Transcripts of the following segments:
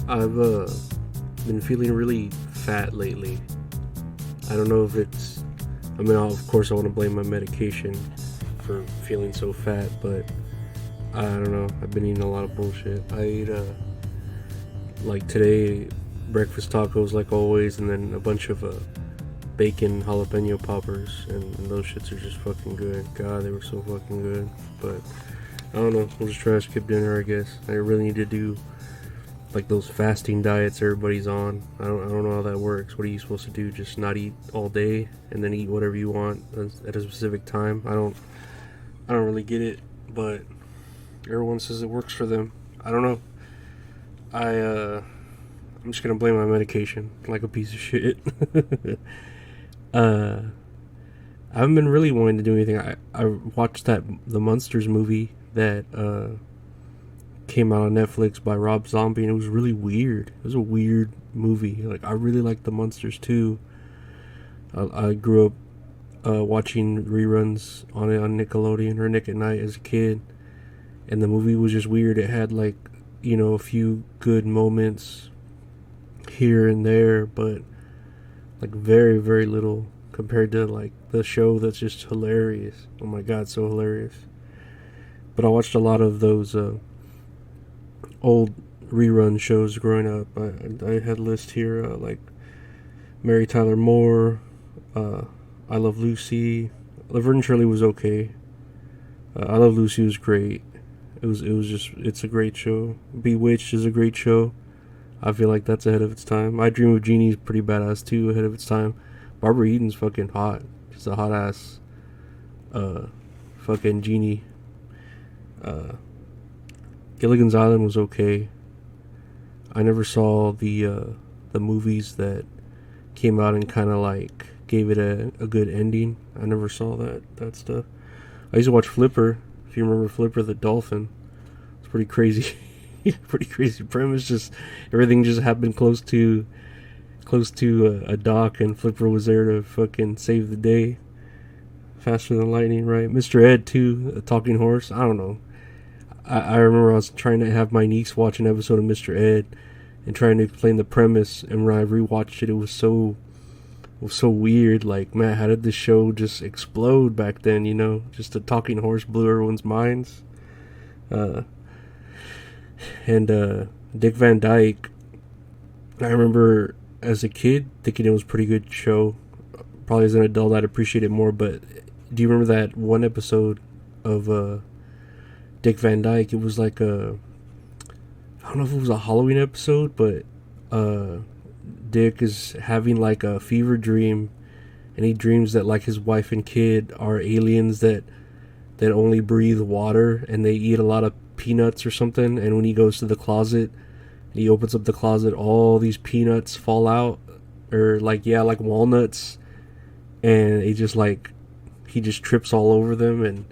I've been feeling really fat lately. I don't know if it's. I mean, of course, I want to blame my medication for feeling so fat, but I don't know. I've been eating a lot of bullshit. I ate, like today, breakfast tacos like always, and then a bunch of bacon jalapeno poppers, and those shits are just fucking good. God, they were so fucking good. But I don't know. We'll just try to skip dinner, I guess. I really need to do like those fasting diets everybody's on. I don't know how that works. What are you supposed to do? Just not eat all day and then eat whatever you want at a specific time? I don't really get it, but everyone says it works for them. I don't know. I'm just gonna blame my medication like a piece of shit. uh I haven't been really wanting to do anything. I watched that the Munsters movie that came out on Netflix by Rob Zombie, and it was really weird. It was a weird movie. Like, I really liked the Munsters too. I grew up watching reruns on it on Nickelodeon or Nick at Night as a kid, and the movie was just weird. It had like, a few good moments here and there, but like very very little compared to like the show that's just hilarious. Oh my god, so hilarious. But I watched a lot of those old rerun shows growing up. I had a list here like Mary Tyler Moore, I Love Lucy. Laverne and Shirley was okay. I Love Lucy was great. It's a great show. Bewitched is a great show. I feel like that's ahead of its time. I Dream of Jeannie is pretty badass too, ahead of its time. Barbara Eden's fucking hot. She's a hot ass fucking genie. Uh, Gilligan's Island was okay. I never saw the movies that came out and kind of like gave it a good ending. I never saw that stuff. I used to watch Flipper. If you remember Flipper the dolphin, it's pretty crazy. Pretty crazy premise. Just everything just happened close to a dock, and Flipper was there to fucking save the day. Faster than lightning, right? Mr. Ed too, a talking horse. I don't know. I remember I was trying to have my niece watch an episode of Mr. Ed and trying to explain the premise, and when I rewatched it, it was so weird. Like, man, how did this show just explode back then? Just a talking horse blew everyone's minds. Uh, and Dick Van Dyke, I remember as a kid thinking it was a pretty good show. Probably as an adult, I'd appreciate it more. But do you remember that one episode of Dick Van Dyke? It was like I don't know if it was a Halloween episode, but Dick is having like a fever dream, and he dreams that like his wife and kid are aliens that only breathe water, and they eat a lot of peanuts or something. And when he goes to the closet and he opens up the closet, all these peanuts fall out, or like, yeah, like walnuts, and he just trips all over them. And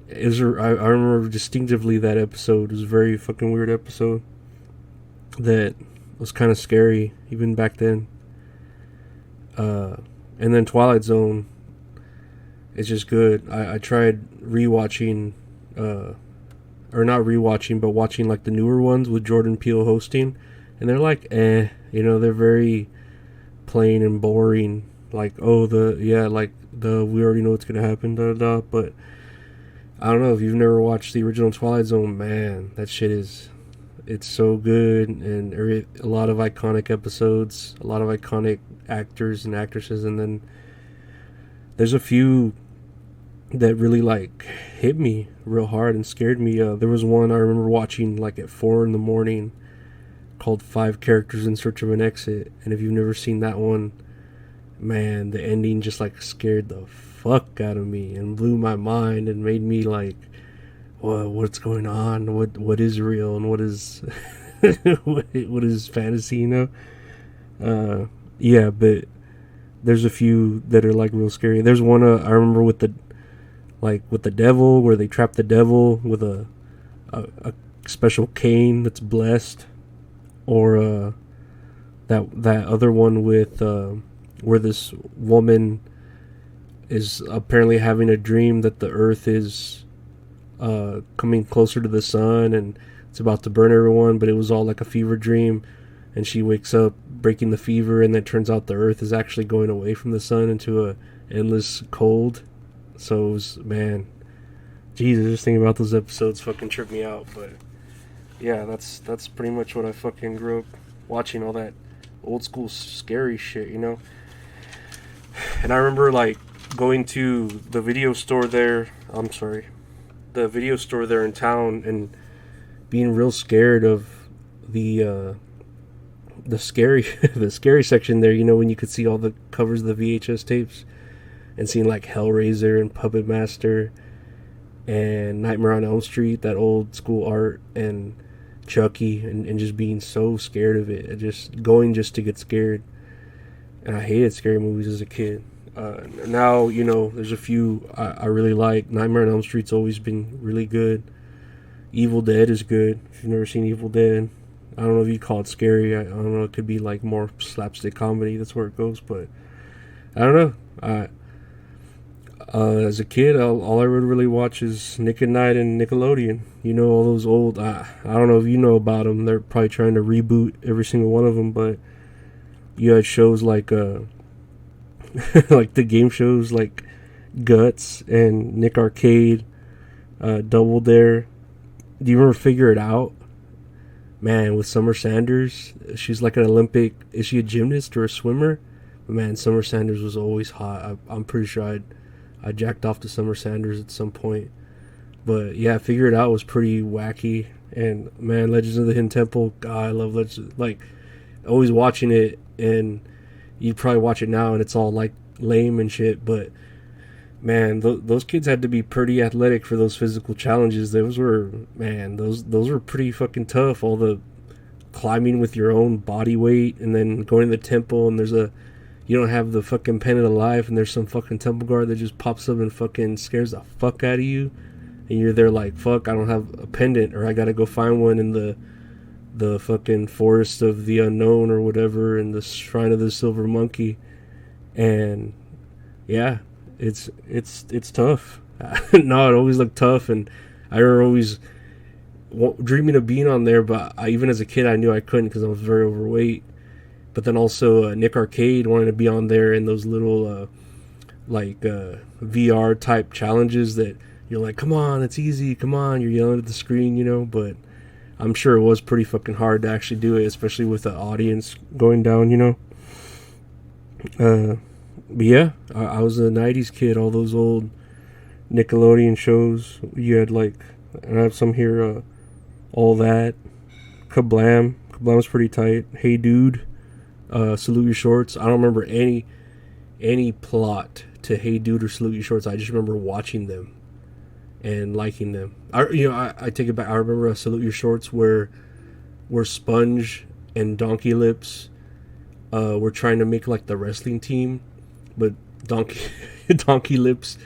I remember distinctively that episode. It was a very fucking weird episode that was kind of scary even back then. And then Twilight Zone is just good. I tried rewatching, or not rewatching, but watching like the newer ones with Jordan Peele hosting, and they're like, they're very plain and boring. Like, we already know what's gonna happen, da da da. But I don't know, if you've never watched the original Twilight Zone, man, that shit it's so good, and a lot of iconic episodes, a lot of iconic actors and actresses, and then there's a few that really like hit me real hard and scared me. There was one I remember watching like at 4 in the morning called Five Characters in Search of an Exit, and if you've never seen that one, man, the ending just like scared the fuck out of me and blew my mind and made me like, what's going on? What is real and what is what is fantasy? Yeah, but there's a few that are like real scary. There's one I remember with the devil, where they trap the devil with a special cane that's blessed, or that other one with where this woman is apparently having a dream that the earth is coming closer to the sun, and it's about to burn everyone, but it was all like a fever dream, and she wakes up breaking the fever, and then it turns out the Earth is actually going away from the sun into a endless cold. So it was, man, Jesus, just thinking about those episodes fucking tripped me out. But yeah, that's pretty much what I fucking grew up watching, all that old school scary shit, you know. And I remember like going to the video store there. The video store there in town, and being real scared of the scary the scary section there. You know, when you could see all the covers of the VHS tapes, and seeing like Hellraiser and Puppet Master and Nightmare on Elm Street, that old school art, and Chucky, and just being so scared of it, just going just to get scared. And I hated scary movies as a kid. Now, you know, there's a few I really like. Nightmare on Elm Street's always been really good. Evil Dead is good. If you've never seen Evil Dead, I don't know if you'd call it scary. I don't know. It could be like more slapstick comedy. That's where it goes. But I don't know. As a kid, all I would really watch is Nick at Night and Nickelodeon. You know, all those old. I don't know if you know about them. They're probably trying to reboot every single one of them. But you had shows like like the game shows like Guts and Nick Arcade, Double Dare. Do you remember Figure It Out? Man, with Summer Sanders. She's like an Olympic. Is she a gymnast or a swimmer? But man, Summer Sanders was always hot. I'm pretty sure I jacked off to Summer Sanders at some point. But yeah, Figure It Out was pretty wacky. And man, Legends of the Hidden Temple. God, I love Legends. Like, always watching it, and you'd probably watch it now and it's all like lame and shit, but man, those kids had to be pretty athletic for those physical challenges. Those were pretty fucking tough. All the climbing with your own body weight, and then going to the temple, and you don't have the fucking pennant of life, and there's some fucking temple guard that just pops up and fucking scares the fuck out of you, and you're there like, fuck, I don't have a pendant, or I gotta go find one in the fucking forest of the unknown or whatever, in the shrine of the silver monkey. And yeah, it's tough. No, it always looked tough, and I remember always dreaming of being on there, but even as a kid I knew I couldn't because I was very overweight. But then also Nick Arcade wanted to be on there in those little VR type challenges that you're like, come on, it's easy, come on, you're yelling at the screen, you know. But I'm sure it was pretty fucking hard to actually do it, especially with the audience going down, you know. But yeah, I was a 90s kid. All those old Nickelodeon shows. You had like, and I have some here, All That, Kablam. Kablam's pretty tight. Hey Dude, Salute Your Shorts. I don't remember any plot to Hey Dude or Salute Your Shorts. I just remember watching them and liking them. I take it back. I remember Salute Your Shorts where Sponge and Donkey Lips were trying to make like the wrestling team, but Donkey Lips,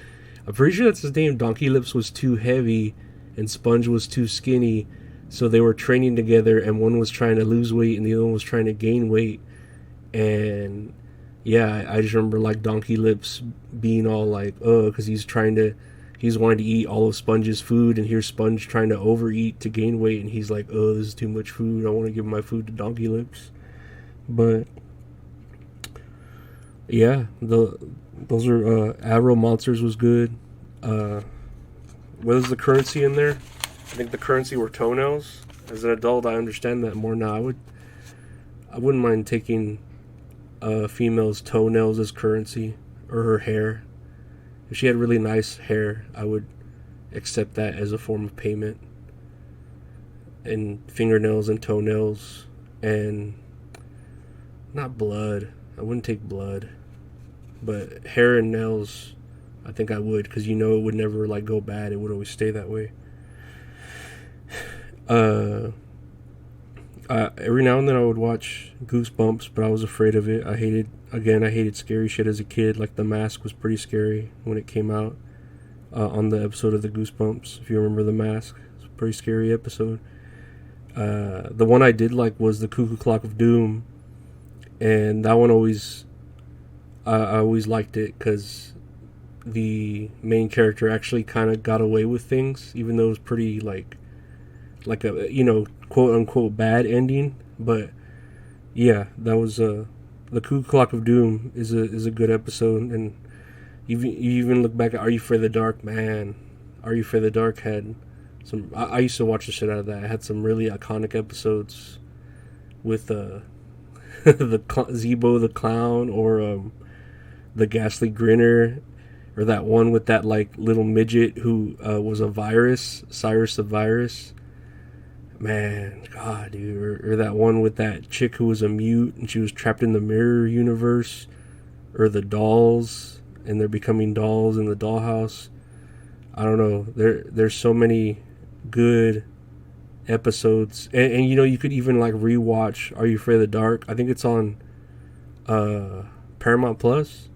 I'm pretty sure that's his name. Donkey Lips was too heavy and Sponge was too skinny, so they were training together, and one was trying to lose weight and the other one was trying to gain weight. And yeah, I just remember like Donkey Lips being all like, because he's wanting to eat all of Sponge's food, and here's Sponge trying to overeat to gain weight, and he's like, this is too much food, I want to give my food to Donkey Lips. But yeah, those are Avril Monsters was good. What was the currency in there? I think the currency were toenails. As an adult, I understand that more now. I wouldn't mind taking a female's toenails as currency, or her hair. If she had really nice hair, I would accept that as a form of payment. And fingernails and toenails, and not blood. I wouldn't take blood, but hair and nails, I think I would, because it would never like go bad. It would always stay that way. Every now and then I would watch Goosebumps, but I was afraid of it. I hated scary shit as a kid. Like The Mask was pretty scary when it came out, on the episode of the Goosebumps. If you remember The Mask, it's a pretty scary episode. The one I did like was the Cuckoo Clock of Doom, and that one I always liked it because the main character actually kind of got away with things, even though it was pretty like like a, quote unquote bad ending. But yeah, that was the Cuckoo Clock of Doom is a good episode. And you even look back at Are You Afraid of the Dark? Man, Are You Afraid of the Dark had some. I used to watch the shit out of that. It had some really iconic episodes with the Zebo the Clown, or the Ghastly Grinner, or that one with that like little midget who was a virus, Cyrus the Virus. Man, God, dude. Or that one with that chick who was a mute and she was trapped in the mirror universe. Or the dolls, and they're becoming dolls in the dollhouse. I don't know. There's so many good episodes. And you could even like rewatch Are You Afraid of the Dark? I think it's on Paramount Plus.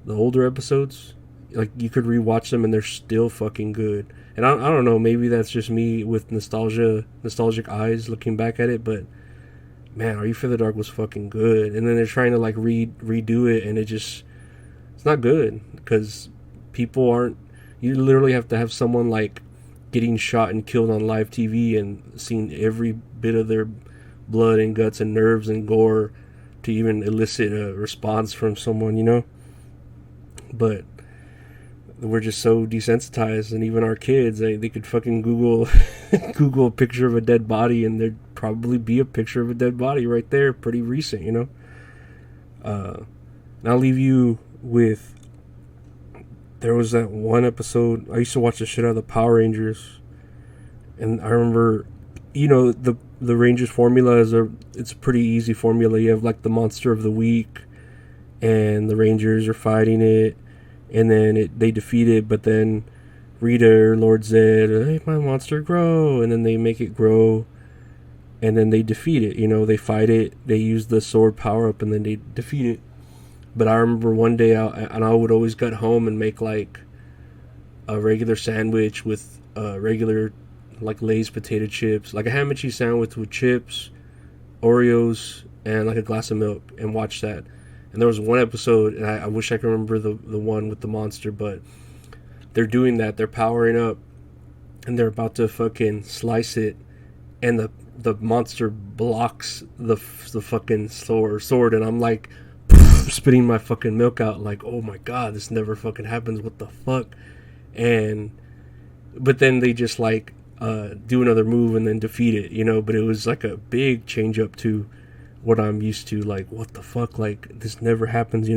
The older episodes. Like, you could rewatch them and they're still fucking good. And I don't know, maybe that's just me with nostalgic eyes looking back at it, but man, Are You Afraid of the Dark was fucking good. And then they're trying to like redo it, and it's not good, because people aren't. You literally have to have someone like getting shot and killed on live TV and seeing every bit of their blood and guts and nerves and gore to even elicit a response from someone, But we're just so desensitized, and even our kids, they could fucking Google Google a picture of a dead body, and there'd probably be a picture of a dead body right there, pretty recent, And I'll leave you with, there was that one episode, I used to watch the shit out of the Power Rangers, and I remember, the Rangers formula it's a pretty easy formula. You have like the monster of the week, and the Rangers are fighting it, and then they defeat it, but then Rita or Lord Zed, hey, my monster grow, and then they make it grow, and then they defeat it. They fight it, they use the sword power up, and then they defeat it. But I remember one day I would always get home and make like a regular sandwich with regular like Lay's potato chips, like a ham and cheese sandwich with chips, Oreos, and like a glass of milk, and watch that. And there was one episode, and I wish I could remember the one with the monster, but they're doing that. They're powering up, and they're about to fucking slice it, and the monster blocks the fucking sword, and I'm like spitting my fucking milk out, like, oh my god, this never fucking happens. What the fuck? But then they just like do another move and then defeat it, But it was like a big change up to what I'm used to, like, what the fuck, like, this never happens,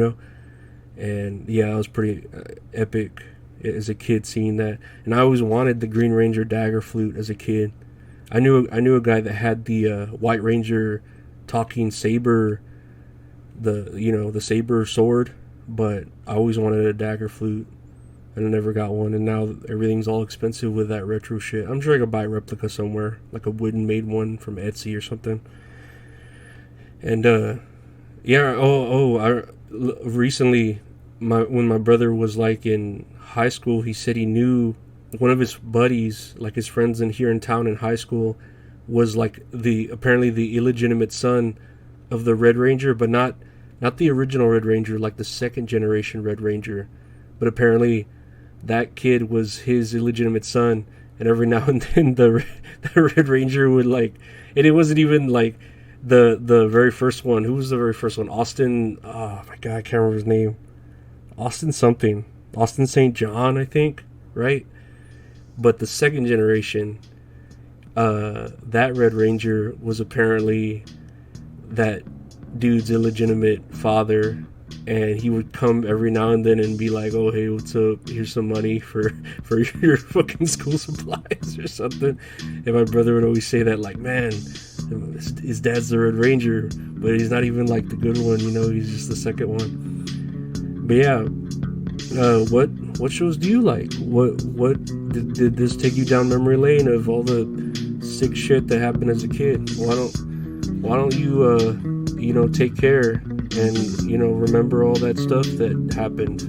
And yeah, it was pretty epic as a kid seeing that. And I always wanted the Green Ranger dagger flute as a kid. I knew a guy that had the White Ranger talking saber, the saber sword, but I always wanted a dagger flute, and I never got one. And now everything's all expensive with that retro shit. I'm sure I could buy a replica somewhere, like a wooden made one from Etsy or something. And recently, when my brother was like in high school, he said he knew one of his buddies, like his friends here in town in high school, was like apparently the illegitimate son of the Red Ranger, but not the original Red Ranger, like the second generation Red Ranger. But apparently that kid was his illegitimate son, and every now and then the Red Ranger would like, and it wasn't even like the very first one. Who was the very first one? Austin, oh my god, I can't remember his name. Austin something. Austin St. John, I think, right? But the second generation, that Red Ranger was apparently that dude's illegitimate father, and he would come every now and then and be like, oh, hey, what's up? Here's some money for your fucking school supplies or something. And my brother would always say that, like, man, his dad's the Red Ranger, but he's not even like the good one, he's just the second one. But yeah, what shows do you like? What did this take you down memory lane of all the sick shit that happened as a kid? Why don't you take care and remember all that stuff that happened.